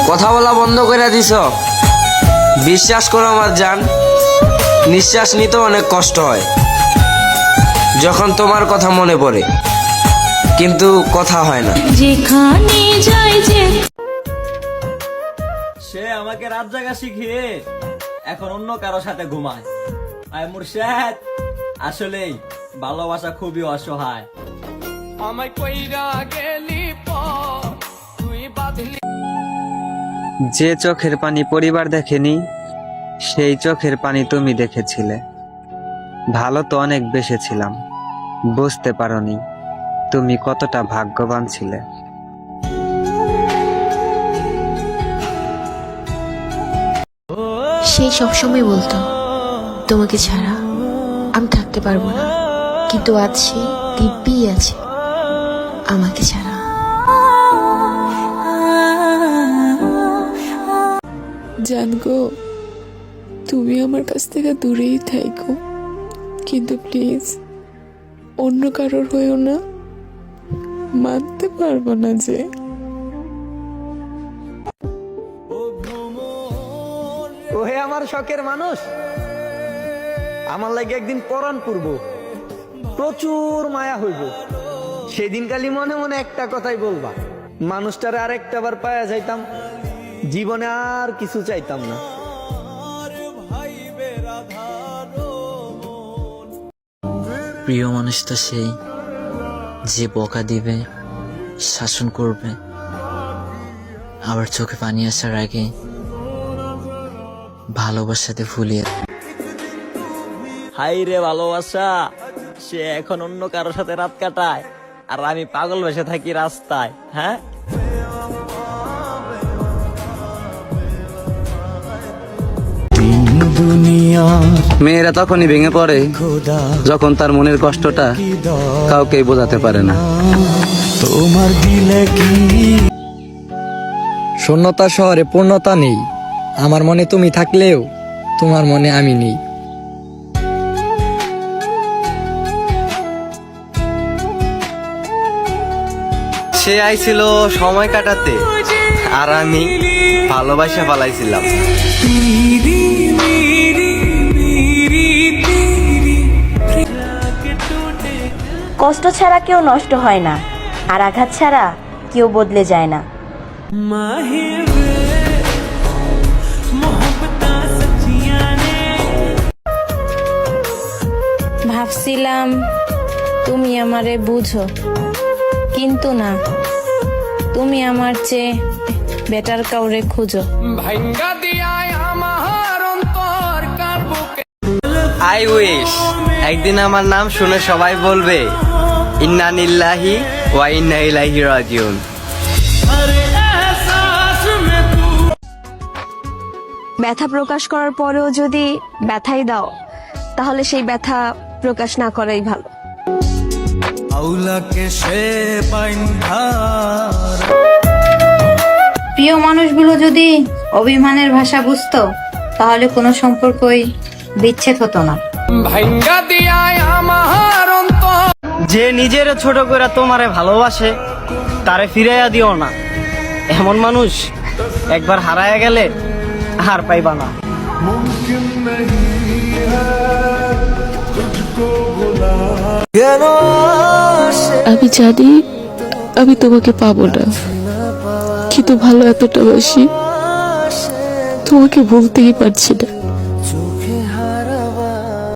কথা বলা বন্ধ করে দিছ। বিশ্বাস করো আমার জান, নিঃশ্বাস নিতে অনেক কষ্ট হয় যখন তোমার কথা মনে পড়ে, কিন্তু কথা হয় না। যেখানে যাই যে সে আমাকে রাত জাগা শিখিয়ে এখন অন্য কারো সাথে ঘুমায়। আয় মুর্শেদ, আসলেই ভালোবাসা খুবই অসহায়। আমায় কইরা গেলি পর তুই বাঁধলি। যে চোখের পানি পরিবার দেখেনি, সেই চোখের পানি তুমি দেখেছিলে। ভালো তো অনেক বেসেছিলাম, বুঝতে পারোনি তুমি কতটা ভাগ্যবান ছিলে। সে সবসময় বলতো তোমাকে ছাড়া আমি থাকতে পারবো না, কিন্তু আজ সে দিব্যি আছে আমাকে ছাড়া। জানগো, তুমি আমার কাছ থেকে দূরেই থাকো, কিন্তু প্লিজ অন্য কারোর হয়েও না। মানতে পারবো না যে ওহে আমার শখের মানুষ, আমার লাগে একদিন পরাণ করব, প্রচুর মায়া হইব। সেদিন কালি মনে মনে একটা কথাই বলবা, মানুষটারে আর একটা বার পায়া যাইতাম, জীবনে আর কিছু চাইতাম না। প্রিয় মানুষটা সেই যে বকা দিবে, শাসন করবে, আবার চোখে পানি আসার আগে ভালোবাসাতে ভুলিয়ে। হাই রে ভালোবাসা, সে এখন অন্য কারোর সাথে রাত কাটায়, আর আমি পাগল বেসে থাকি রাস্তায়। হ্যাঁ, মেয়েরা তখনই ভেঙে পড়ে যখন তার মনের কষ্টটা কাউকেই বোঝাতে পারে না। তোমার দিলে কি শূন্যতা শহরে পূর্ণতা নেই, আমার মনে তুমি থাকলেও তোমার মনে আমি নেই। সে আইছিল সময় কাটাতে, আর আমি ভালোবাসা পালাইছিলাম। কষ্ট ছাড়া কেউ নষ্ট হয় না, আর আঘাত ছাড়া কেউ বদলে যায় না। ভাবছিলাম তুমি আমারে বুঝো, কিন্তু না, তুমি আমার চেয়ে বেটার কাউরে খুঁজো। আই উইশ একদিন আমার নাম শুনে সবাই বলবে ইন্না লিল্লাহি ওয়া ইন্না ইলাইহি রাজিউন। ব্যথা প্রকাশ করার পরেও যদি ব্যথাই দাও, তাহলে সেই ব্যথা প্রকাশ না করাই ভালো। প্রিয় মানুষগুলো যদি অভিমানের ভাষা বুঝতো, তাহলে কোনো সম্পর্কই বিচ্ছেদ হতো না। যে নিজের ছোট করে তোমারে ভালোবাসে, তারে ফিরাইয়া দিও না। এমন মানুষ একবার হারায়া গেলে আর পাইবা না। আমি জানি আমি তোমাকে পাবো না, কিন্তু ভালো এতটা বাসি তোমাকে বলতেই পারছি না।